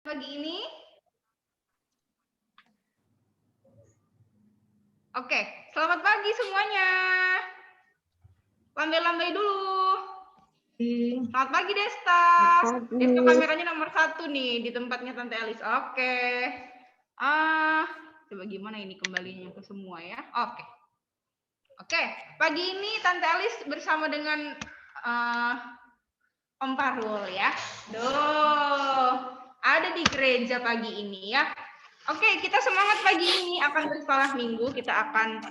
pagi ini? Oke, selamat pagi semuanya. Lambai-lambai dulu. Selamat pagi Desta. Desta kameranya nomor 1 nih di tempatnya Tante Elis. Oke. Coba gimana ini kembalinya ke semua ya. Oke, pagi ini Tante Elis bersama dengan Om Parul ya. Ada di gereja pagi ini ya. Oke, kita semangat pagi ini akan bersekolah minggu. Kita akan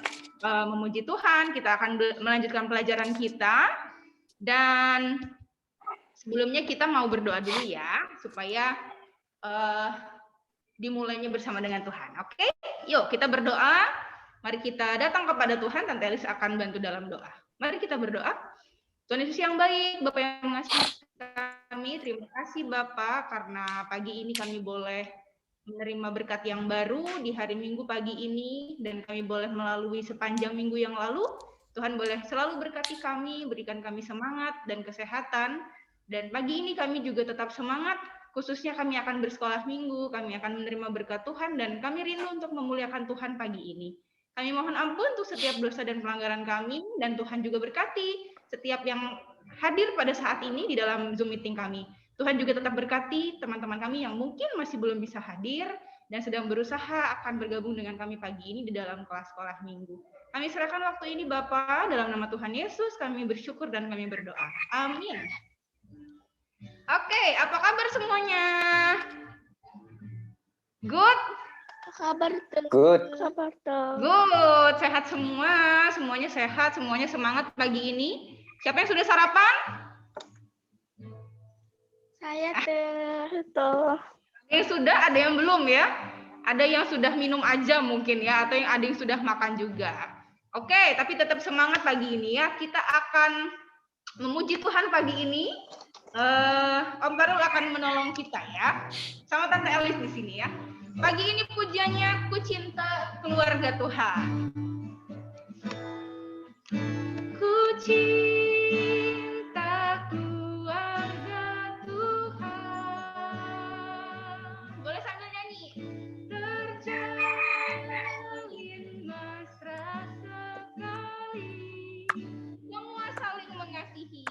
memuji Tuhan, kita akan melanjutkan pelajaran kita. Dan sebelumnya kita mau berdoa dulu ya, supaya dimulainya bersama dengan Tuhan. Oke, yuk kita berdoa. Mari kita datang kepada Tuhan, Tante Elis akan bantu dalam doa. Mari kita berdoa. Tuhan Yesus yang baik, Bapak yang mengasihi kami, terima kasih Bapak, karena pagi ini kami boleh menerima berkat yang baru di hari Minggu pagi ini, dan kami boleh melalui sepanjang minggu yang lalu. Tuhan boleh selalu berkati kami, berikan kami semangat dan kesehatan, dan pagi ini kami juga tetap semangat, khususnya kami akan bersekolah minggu, kami akan menerima berkat Tuhan, dan kami rindu untuk memuliakan Tuhan pagi ini. Kami mohon ampun untuk setiap dosa dan pelanggaran kami, dan Tuhan juga berkati setiap yang hadir pada saat ini di dalam Zoom meeting kami. Tuhan juga tetap berkati teman-teman kami yang mungkin masih belum bisa hadir dan sedang berusaha akan bergabung dengan kami pagi ini di dalam kelas sekolah minggu. Kami serahkan waktu ini Bapa, dalam nama Tuhan Yesus kami bersyukur dan kami berdoa. Amin. Oke, apa kabar semuanya? Good? Kabar Good. Good, sehat semua, semuanya sehat, semuanya semangat pagi ini. Siapa yang sudah sarapan? Saya tuh. Yang sudah, ada yang belum ya? Ada yang sudah minum aja mungkin ya, atau yang ada yang sudah makan juga. Oke, tapi tetap semangat pagi ini ya. Kita akan memuji Tuhan pagi ini. Om Barul akan menolong kita ya. Sama Tante Elis di sini ya. Pagi ini pujiannya Ku Cinta Keluarga Tuhan. Ku cinta keluarga Tuhan. Boleh sambil nyanyi. Terjalin mesra sekali. Semua saling mengasihi.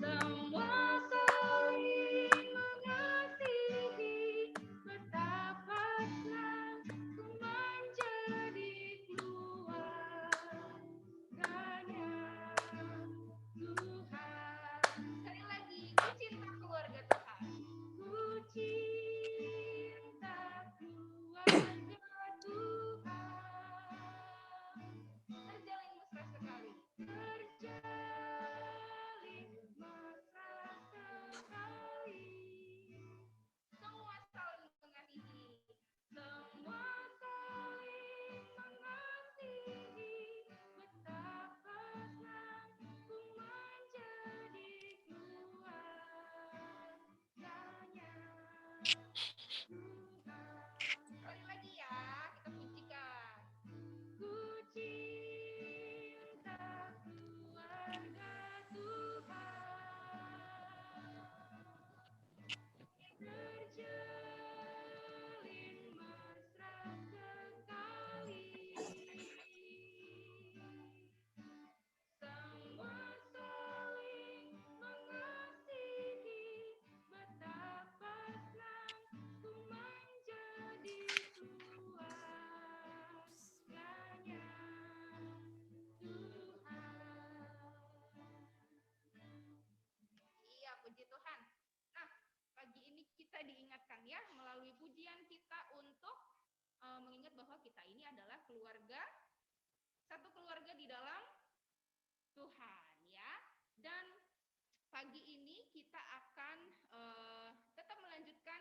Semua saling mengasihi. Betapa senang ku menjadi keluarganya Tuhan. Sekali lagi, ku cinta keluarga Tuhan. Ku cinta keluarga Tuhan. Terjalin mesra sekali. Terjalin mesra sekali. Semua saling mengasihi. Semua saling mengasihi. Betapa senang ku menjadi keluarganya Tuhan. Sekali lagi ya, kita pujikan. Ku cinta keluarga Tuhan. Terjalin mesra sekali. Semua saling mengasihi. Betapa senang ku menjadi keluarganya Tuhan. Iya, puji Tuhan. Nah, pagi ini kita diingatkan ya melalui pujian kita untuk mengingat bahwa kita ini adalah keluarga, satu keluarga di dalam Tuhan ya. Dan pagi ini kita akan tetap melanjutkan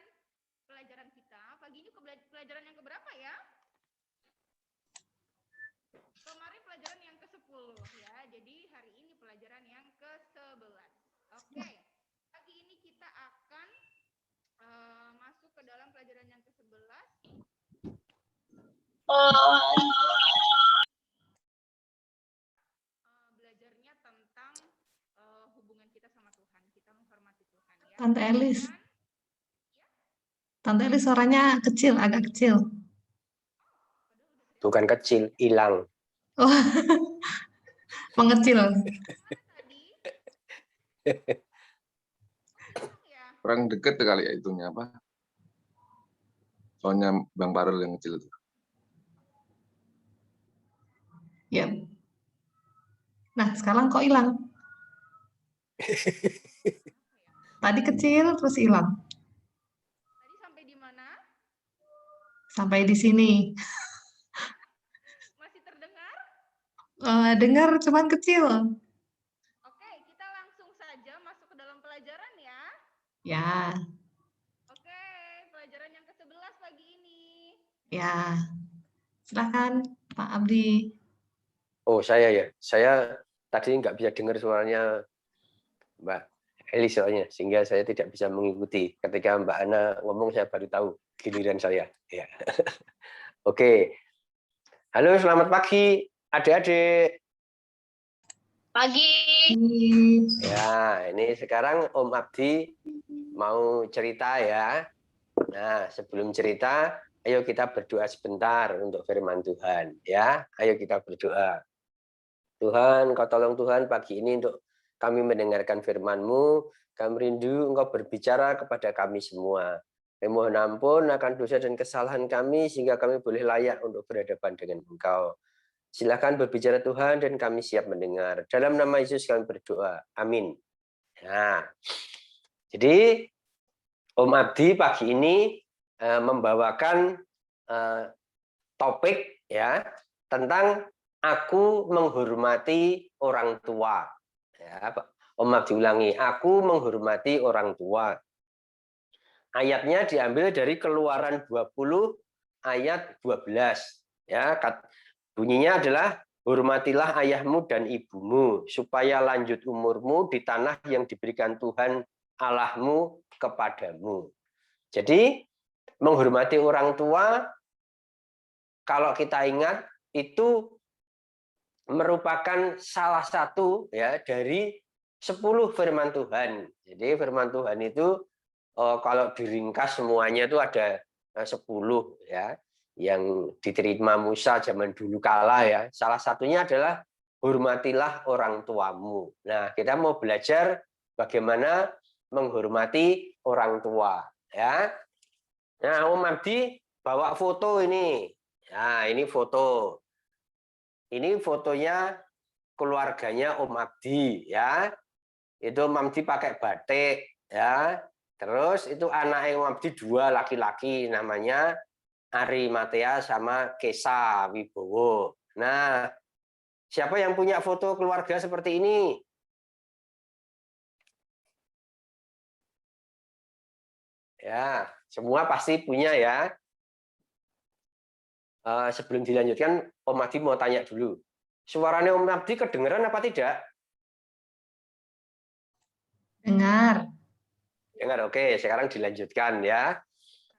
pelajaran kita. Pagi ini pelajaran yang keberapa ya? Kemarin pelajaran yang ke-10 ya. Jadi hari ini pelajaran yang ke-11. Oke. Pagi ini kita akan masuk ke dalam pelajaran yang ke-11. Belajarnya tentang hubungan kita sama Tuhan. Kita menghormati Tuhan ya. Tante Elis. Tante Eli suaranya kecil, agak kecil. Bukan kecil, hilang. Oh, mengecil. Tadi ya. Kurang deket kali ya itunya apa? Soalnya Bang Parul yang kecil itu. Ya. Nah, sekarang kok hilang? Tadi kecil, terus hilang. Tadi sampai di mana? Sampai di sini. Masih terdengar? Dengar, cuman kecil. Oke, kita langsung saja masuk ke dalam pelajaran ya. Ya, Oke, pelajaran yang ke-11 pagi ini. ya. Silakan, Pak Abdi. Oh, saya ya. Saya tadi nggak bisa dengar suaranya Mbak Eli soalnya, sehingga saya tidak bisa mengikuti. Ketika Mbak Ana ngomong, saya baru tahu giliran saya. Ya. Oke. Halo, selamat pagi, adik-adik. Pagi. Ya, ini sekarang Om Abdi mau cerita ya. Nah, sebelum cerita, ayo kita berdoa sebentar untuk firman Tuhan. Ya, ayo kita berdoa. Tuhan, Kau tolong Tuhan pagi ini untuk kami mendengarkan firman-Mu. Kami rindu Engkau berbicara kepada kami semua. Kami mohon ampun akan dosa dan kesalahan kami sehingga kami boleh layak untuk berhadapan dengan Engkau. Silakan berbicara Tuhan dan kami siap mendengar. Dalam nama Yesus kami berdoa. Amin. Nah, jadi Om Abdi pagi ini membawakan topik ya tentang aku menghormati orang tua. Ya, Om Abdi ulangi, aku menghormati orang tua. Ayatnya diambil dari Keluaran 20 ayat 12. Ya, bunyinya adalah hormatilah ayahmu dan ibumu supaya lanjut umurmu di tanah yang diberikan Tuhan Allahmu kepadamu. Jadi menghormati orang tua kalau kita ingat itu merupakan salah satu ya dari 10 firman Tuhan. Jadi firman Tuhan itu kalau diringkas semuanya itu ada 10 ya yang diterima Musa zaman dulu kala ya. Salah satunya adalah hormatilah orang tuamu. Nah, kita mau belajar bagaimana menghormati orang tua ya. Nah, Om Abdi bawa foto ini. Nah, ini foto. Ini fotonya keluarganya Om Abdi ya. Itu Om Abdi pakai batik ya. Terus itu anak Om Abdi 2 laki-laki namanya Ari Matea sama Kesa Wibowo. Nah, siapa yang punya foto keluarga seperti ini? Ya, semua pasti punya ya. Sebelum dilanjutkan, Om Abdi mau tanya dulu. Suaranya Om Abdi kedengeran apa tidak? Dengar. Dengar, oke. Sekarang dilanjutkan ya.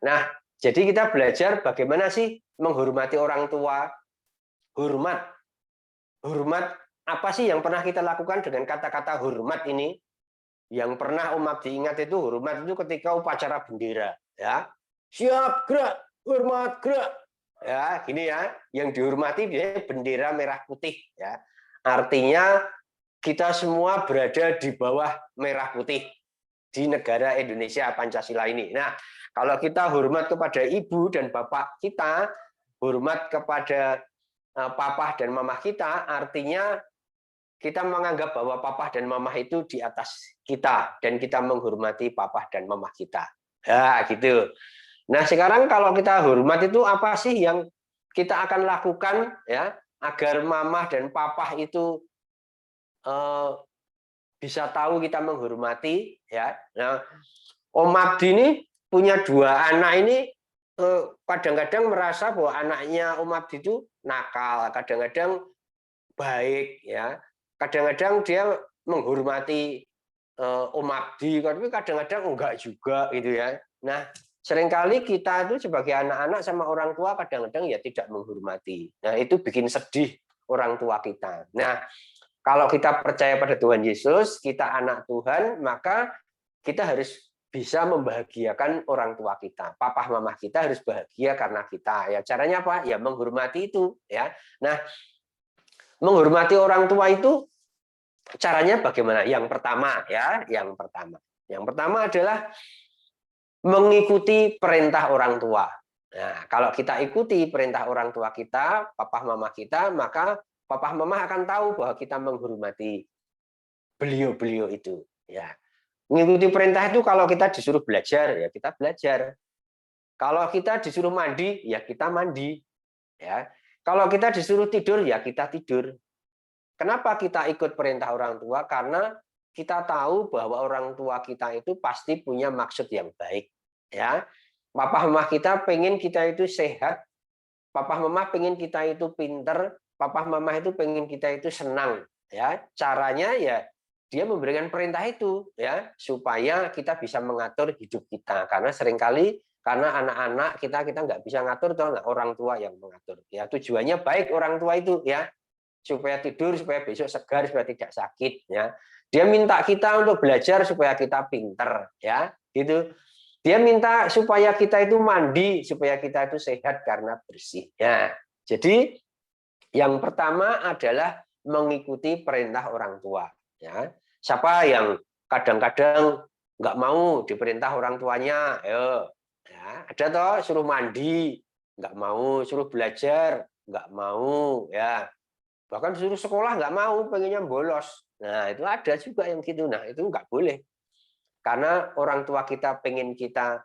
Nah, jadi kita belajar bagaimana sih menghormati orang tua. Hormat. Hormat apa sih yang pernah kita lakukan dengan kata-kata hormat ini? Yang pernah Om Abdi ingat itu hormat itu ketika upacara bendera. Ya, siap gerak, hormat gerak. Ya, gini ya. Yang dihormati biasanya bendera merah putih. Ya, artinya kita semua berada di bawah merah putih di negara Indonesia Pancasila ini. Nah, kalau kita hormat kepada ibu dan bapak kita, hormat kepada papa dan mama kita, artinya kita menganggap bahwa papa dan mama itu di atas kita dan kita menghormati papa dan mama kita. Ya, gitu. Nah, sekarang kalau kita hormat itu apa sih yang kita akan lakukan ya agar mama dan papa itu bisa tahu kita menghormati ya. Nah, Om Abdi ini punya 2 anak ini kadang-kadang merasa bahwa anaknya Om Abdi itu nakal, kadang-kadang baik ya. Kadang-kadang dia menghormati Om Abdi, tapi kadang-kadang enggak juga gitu ya. Nah, seringkali kita itu sebagai anak-anak sama orang tua kadang-kadang ya tidak menghormati. Nah, itu bikin sedih orang tua kita. Nah, kalau kita percaya pada Tuhan Yesus, kita anak Tuhan, maka kita harus bisa membahagiakan orang tua kita. Papa mama kita harus bahagia karena kita. Ya caranya apa? Ya menghormati itu, ya. Nah, menghormati orang tua itu caranya bagaimana? Yang pertama ya, yang pertama. Yang pertama adalah mengikuti perintah orang tua. Nah, kalau kita ikuti perintah orang tua kita, papa mama kita, maka papa mama akan tahu bahwa kita menghormati beliau-beliau itu, ya. Mengikuti perintah itu kalau kita disuruh belajar, ya kita belajar. Kalau kita disuruh mandi, ya kita mandi. Ya. Kalau kita disuruh tidur, ya kita tidur. Kenapa kita ikut perintah orang tua? Karena kita tahu bahwa orang tua kita itu pasti punya maksud yang baik. Ya, papa mama kita pengen kita itu sehat, papa mama pengen kita itu pinter, papa mama itu pengen kita itu senang. Ya, caranya ya dia memberikan perintah itu, ya supaya kita bisa mengatur hidup kita. Karena seringkali karena anak-anak kita nggak bisa ngatur, toh orang tua yang mengatur. Ya tujuannya baik orang tua itu, ya supaya tidur, supaya besok segar, supaya tidak sakit, ya. Dia minta kita untuk belajar supaya kita pinter, ya, gitu. Dia minta supaya kita itu mandi, supaya kita itu sehat karena bersih. Ya. Jadi yang pertama adalah mengikuti perintah orang tua, ya. Siapa yang kadang-kadang nggak mau diperintah orang tuanya, ayo, ya, ada toh suruh mandi, nggak mau, suruh belajar, nggak mau, ya. Bahkan suruh sekolah nggak mau, pengennya bolos. Nah, itu ada juga yang gitu. Nah, itu nggak boleh. Karena orang tua kita pengen kita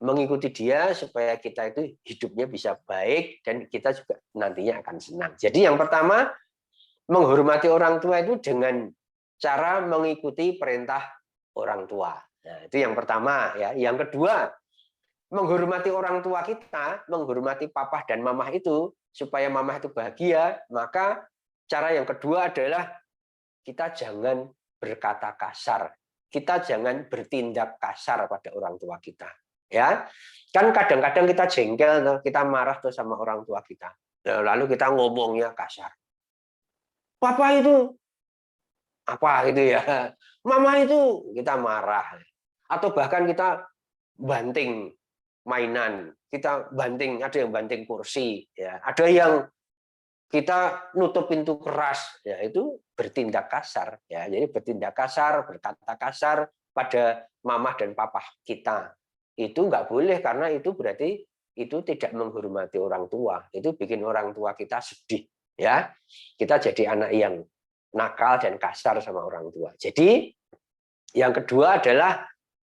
mengikuti dia supaya kita itu hidupnya bisa baik dan kita juga nantinya akan senang. Jadi yang pertama, menghormati orang tua itu dengan cara mengikuti perintah orang tua. Nah, itu yang pertama, ya. Yang kedua, menghormati orang tua kita, menghormati papa dan mamah itu supaya mamah itu bahagia, maka cara yang kedua adalah kita jangan berkata kasar. Kita jangan bertindak kasar pada orang tua kita. Ya, kan kadang-kadang kita jengkel, kita marah tuh sama orang tua kita. Lalu kita ngomongnya kasar. Papa itu apa gitu ya? Mama itu kita marah. Atau bahkan kita banting mainan, kita banting, ada yang banting kursi, ya. Ada yang kita nutup pintu keras, ya itu bertindak kasar, ya. Jadi bertindak kasar, berkata kasar pada mamah dan papa kita itu nggak boleh, karena itu berarti itu tidak menghormati orang tua, itu bikin orang tua kita sedih, ya. Kita jadi anak yang nakal dan kasar sama orang tua. Jadi yang kedua adalah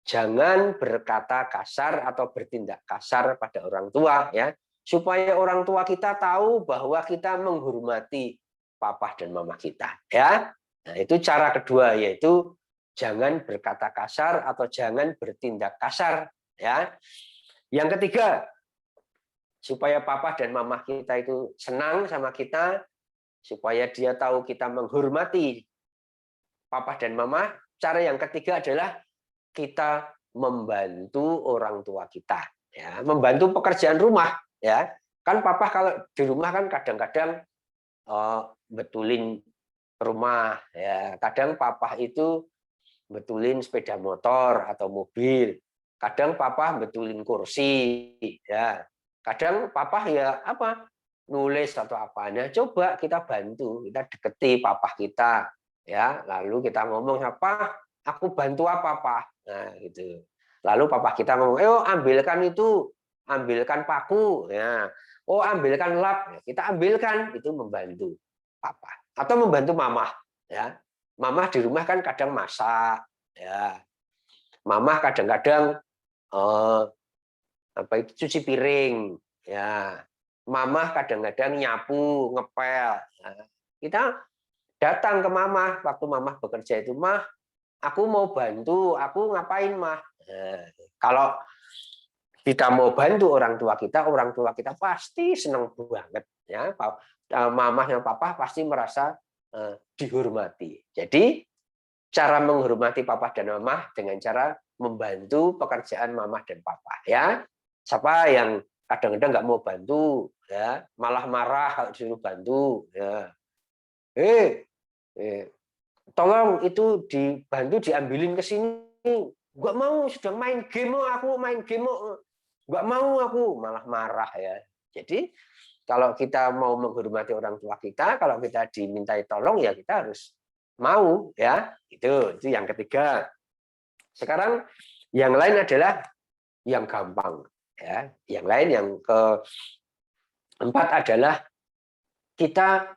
jangan berkata kasar atau bertindak kasar pada orang tua, ya. Supaya orang tua kita tahu bahwa kita menghormati papa dan mama kita, ya. Nah, itu cara kedua, yaitu jangan berkata kasar atau jangan bertindak kasar, ya. Yang ketiga, supaya papa dan mama kita itu senang sama kita, supaya dia tahu kita menghormati papa dan mama, cara yang ketiga adalah kita membantu orang tua kita, ya. Membantu pekerjaan rumah, ya. Kan papa kalau di rumah kan kadang-kadang betulin rumah, ya. Kadang papa itu betulin sepeda motor atau mobil. Kadang papa betulin kursi, ya. Kadang papa ya apa? Nulis atau apanya. Coba kita bantu, kita deketi papa kita, ya. Lalu kita ngomong, apa? Aku bantu apa, Pak? Nah, gitu. Lalu papa kita ngomong, ambilkan itu, ambilkan paku, ya. Oh, ambilkan lap, kita ambilkan, itu membantu papa. Atau membantu mama, ya. Mama di rumah kan kadang masak, ya. Mama kadang-kadang apa itu cuci piring, ya. Mama kadang-kadang nyapu, ngepel. Nah, kita datang ke mama waktu mama bekerja itu, mah, aku mau bantu, aku ngapain, mah? Nah, kalau kita mau bantu orang tua kita pasti senang banget, ya. Mama dan papa pasti merasa dihormati. Jadi cara menghormati papa dan mama dengan cara membantu pekerjaan mama dan papa, ya. Siapa yang kadang-kadang nggak mau bantu, ya, malah marah kalau disuruh bantu, ya. Tolong itu dibantu diambilin ke sini, nggak mau, sedang main game, aku main game, nggak mau aku, malah marah ya. Jadi kalau kita mau menghormati orang tua kita, kalau kita dimintai tolong ya kita harus mau ya. Itu yang ketiga. Sekarang yang lain adalah yang gampang ya. Yang lain yang keempat adalah kita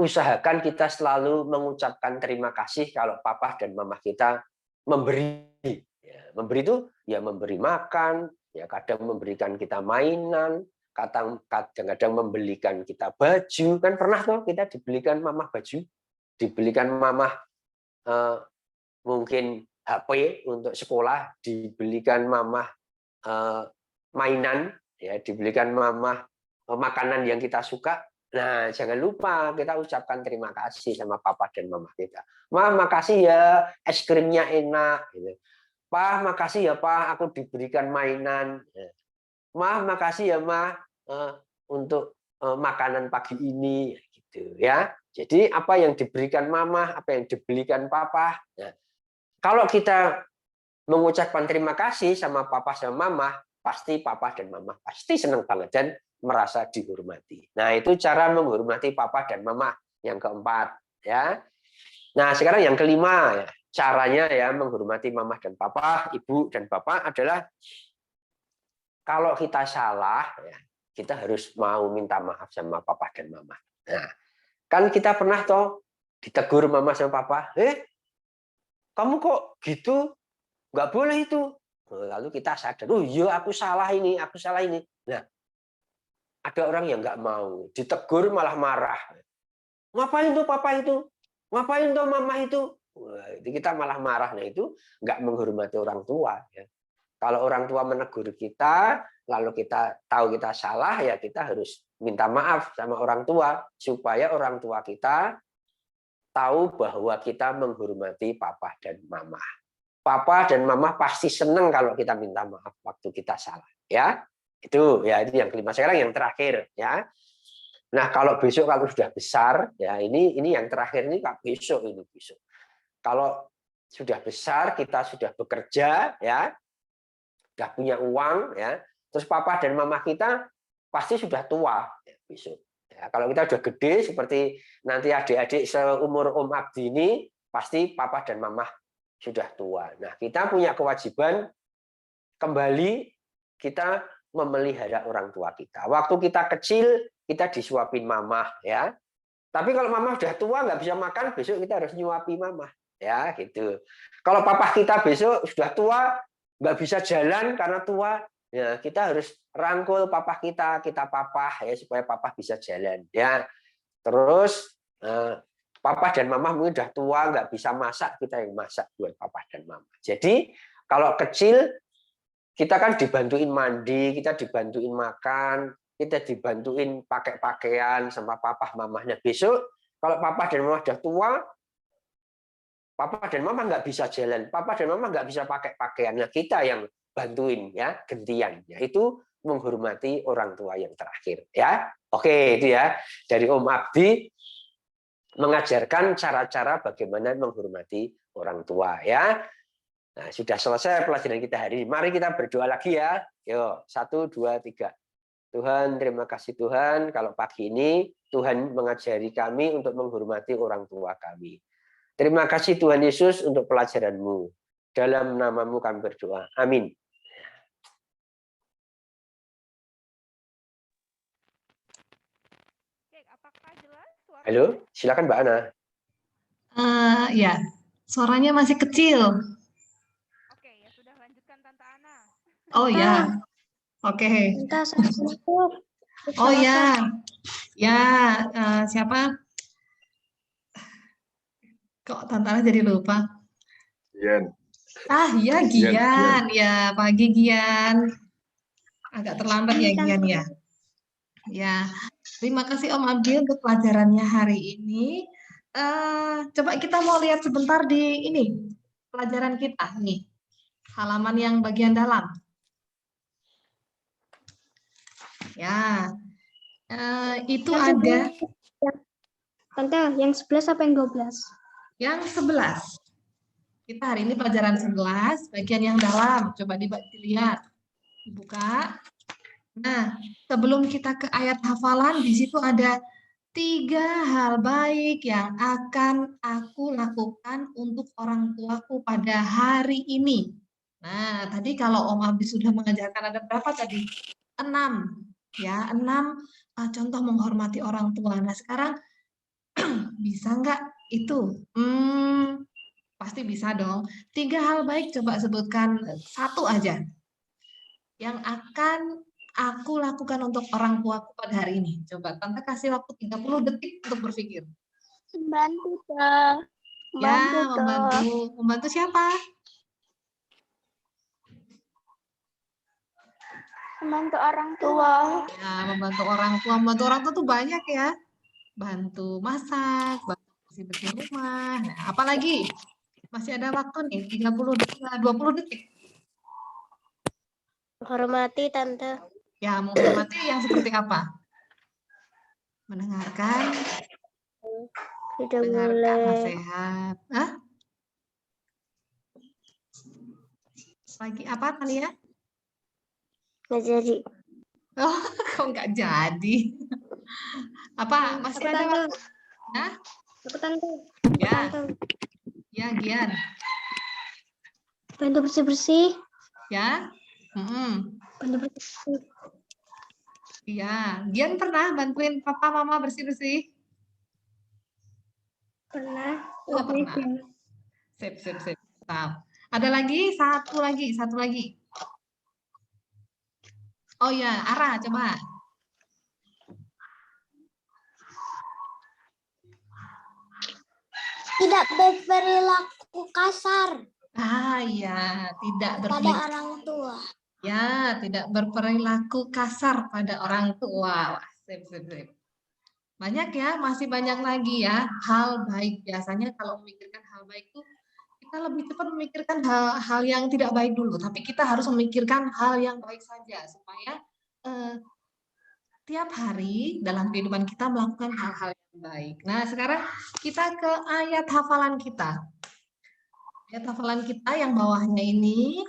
usahakan kita selalu mengucapkan terima kasih kalau papa dan mama kita memberi. Ya, memberi itu ya memberi makan, ya kadang memberikan kita mainan, kadang-kadang membelikan kita baju. Kan pernah tuh kita dibelikan mama baju, dibelikan mama mungkin HP untuk sekolah, dibelikan mama mainan, ya dibelikan mama makanan yang kita suka. Nah, jangan lupa kita ucapkan terima kasih sama papa dan mama kita. Ma, makasih ya, es krimnya enak. Gitu. Pa, makasih ya, Pa, aku diberikan mainan. Ma, makasih ya, Ma, untuk makanan pagi ini. Gitu ya. Jadi apa yang diberikan mama, apa yang dibelikan papa. Nah, kalau kita mengucapkan terima kasih sama papa sama mama, pasti papa dan mama pasti senang banget dan merasa dihormati. Nah, itu cara menghormati papa dan mama yang keempat ya. Nah, sekarang yang kelima ya, caranya ya menghormati mama dan papa, ibu dan bapak adalah kalau kita salah ya, kita harus mau minta maaf sama papa dan mama. Nah, kan kita pernah toh ditegur mama sama papa, kamu kok gitu? Nggak boleh itu. Lalu kita sadar, oh iya aku salah ini, aku salah ini. Nah, ada orang yang nggak mau, ditegur malah marah. Ngapain tuh papa itu? Ngapain tuh mama itu? Wah, itu kita malah marah. Nah, itu nggak menghormati orang tua. Ya. Kalau orang tua menegur kita, lalu kita tahu kita salah, ya kita harus minta maaf sama orang tua supaya orang tua kita tahu bahwa kita menghormati papa dan mama. Papa dan mama pasti senang kalau kita minta maaf waktu kita salah, ya. Itu yang kelima. Sekarang yang terakhir, ya. Nah, kalau besok kalau sudah besar, ya ini yang terakhir ini besok. Kalau sudah besar, kita sudah bekerja, ya, sudah punya uang, ya. Terus papa dan mama kita pasti sudah tua ya, besok. Ya, kalau kita sudah gede seperti nanti adik-adik seumur Om Abdi ini, pasti papa dan mama sudah tua. Nah, kita punya kewajiban kembali kita memelihara orang tua kita. Waktu kita kecil, kita disuapin mama, ya. Tapi kalau mama sudah tua nggak bisa makan, besok kita harus nyuapi mama, ya gitu. Kalau papa kita besok sudah tua nggak bisa jalan karena tua, ya kita harus rangkul papa kita papa ya supaya papa bisa jalan, ya. Terus papa dan mama mungkin udah tua nggak bisa masak, kita yang masak buat papa dan mama. Jadi kalau kecil kita kan dibantuin mandi, kita dibantuin makan, kita dibantuin pakai pakaian sama papa mamahnya. Besok kalau papa dan mama udah tua, papa dan mama nggak bisa jalan, papa dan mama nggak bisa pakai pakaian. Nah, kita yang bantuin ya, gantian. Ya, itu menghormati orang tua yang terakhir. Ya, oke itu ya dari Om Abdi mengajarkan cara-cara bagaimana menghormati orang tua ya. Nah, sudah selesai pelajaran kita hari ini. Mari kita berdoa lagi ya. Yuk, 1, 2, 3. Tuhan, terima kasih Tuhan. Kalau pagi ini Tuhan mengajari kami untuk menghormati orang tua kami. Terima kasih Tuhan Yesus untuk pelajaran-Mu. Dalam nama-Mu kami berdoa. Amin. Apakah jelas suara? Halo, silakan Mbak Ana. Ya, suaranya masih kecil. Oke, ya sudah lanjutkan Tante Ana. Oh ya, oke. Entah saya masuk. Oh ya, siapa? Kok Tante Ana jadi lupa? Gian. Ah ya, Gian. Ya, pagi Gian. Agak terlambat ya Gian ya. Ya, terima kasih Om Abdi untuk pelajarannya hari ini. Coba kita mau lihat sebentar di ini pelajaran kita nih, halaman yang bagian dalam. Ya, itu ada Tante, yang 11 apa yang 12? yang 11. Kita hari ini pelajaran 11, bagian yang dalam. Coba dilihat. Dibuka. Nah, sebelum kita ke ayat hafalan, di situ ada 3 hal baik yang akan aku lakukan untuk orang tuaku pada hari ini. Nah, tadi kalau Om Abi sudah mengajarkan ada berapa tadi? 6. Ya, 6 contoh menghormati orang tua. Nah, sekarang bisa nggak itu? Pasti bisa dong. 3 hal baik, coba sebutkan satu aja yang akan aku lakukan untuk orang tuaku pada hari ini. Coba Tante kasih waktu 30 detik untuk berpikir. Membantu, Kak. Ya, membantu. Membantu siapa? Membantu orang tua. Ya, membantu orang tua. Membantu orang tua tuh banyak ya. Bantu masak, bantu bersih-bersih rumah. Nah, apalagi? Masih ada waktu nih, 20 20 detik. Menghormati, Tante. Ya, menghormati yang seperti apa? Mendengarkan, Tidak mendengarkan boleh. nasihat. Hah? Lagi apa tadi ya? Nggak jadi. Oh, kok nggak jadi? Apa? Masih ada waktu? Hah? Aku Tante. Ya, ya Gian. Bantu bersih-bersih. Ya. Bantu bersih-bersih. Iya, Gian pernah bantuin papa mama bersih-bersih? Pernah. Oh, pernah. Sip. Mantap. Ada lagi, satu lagi. Oh ya, Ara, coba. Tidak berperilaku kasar Iya, tidak pada orang tua. Ya, tidak berperilaku kasar pada orang tua. Wah, sip. Banyak ya, masih banyak lagi ya hal baik. Biasanya kalau memikirkan hal baik itu kita lebih cepat memikirkan hal yang tidak baik dulu, tapi kita harus memikirkan hal yang baik saja supaya tiap hari dalam kehidupan kita melakukan hal-hal yang baik. Nah, sekarang kita ke ayat hafalan kita. Ayat hafalan kita yang bawahnya ini,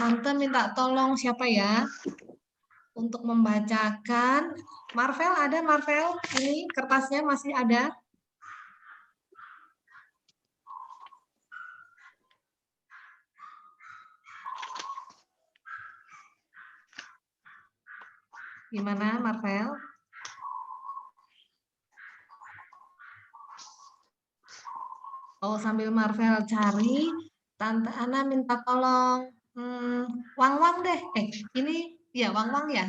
Tante minta tolong siapa ya untuk membacakan. Marvel ada, Marvel? Ini kertasnya masih ada? Gimana, Marvel? Oh, sambil Marvel cari, Tante Ana minta tolong Wang deh. Ini ya Wang ya.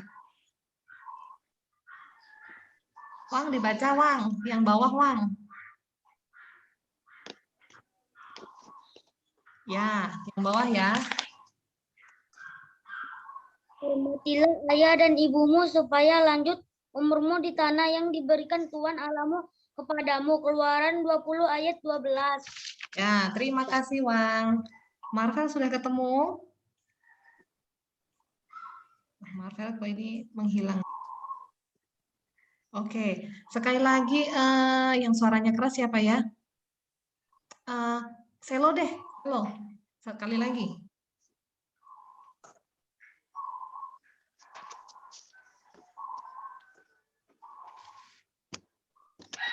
Wang dibaca Wang, yang bawah Wang. Ya, yang bawah ya. Hormatilah ayah dan ibumu supaya lanjut umurmu di tanah yang diberikan Tuhan Allahmu kepadamu. Keluaran 20 ayat 12. Ya, terima kasih Wang. Marvel sudah ketemu? Marvel kok ini menghilang. Oke, sekali lagi yang suaranya keras siapa ya? Selo deh, Selo. Sekali lagi.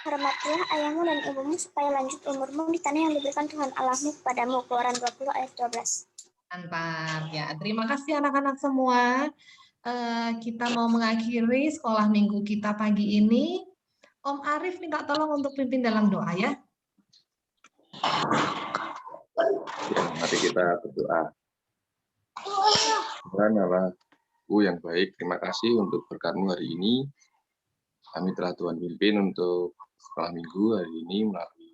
Hormatilah ayahmu dan ibumu supaya lanjut umurmu di tanah yang diberikan Tuhan Allahmu kepadamu. Keluaran 20 ayat 12. Mantap ya. Terima kasih anak-anak semua. Kita mau mengakhiri sekolah minggu kita pagi ini. Om Arif minta tolong untuk pimpin dalam doa ya. Mari kita berdoa. Tuhan Allahku yang baik, terima kasih untuk berkat-Mu hari ini. Kami telah Tuhan pimpin untuk sekolah minggu hari ini melalui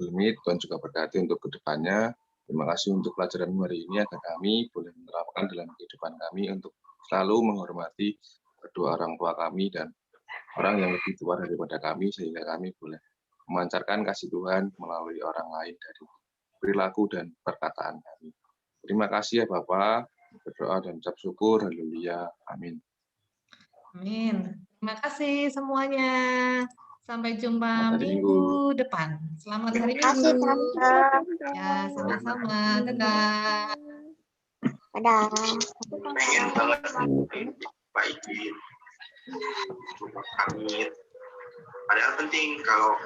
Meet. Tuhan juga berkati untuk kedepannya. Terima kasih untuk pelajaran hari ini agar kami boleh menerapkan dalam kehidupan kami untuk selalu menghormati kedua orang tua kami dan orang yang lebih tua daripada kami sehingga kami boleh memancarkan kasih Tuhan melalui orang lain dari perilaku dan perkataan kami. Terima kasih ya Bapak. Berdoa dan ucap syukur. Haleluya. Amin. Amin. Terima kasih semuanya. Sampai jumpa Selamat hari minggu Minggu. depan. Selamat hari Terima kasih, Minggu. Tante. Ya, sama-sama. Dadah. Dadah. Pengen banget Pak Ikin pamit. Padahal penting kalau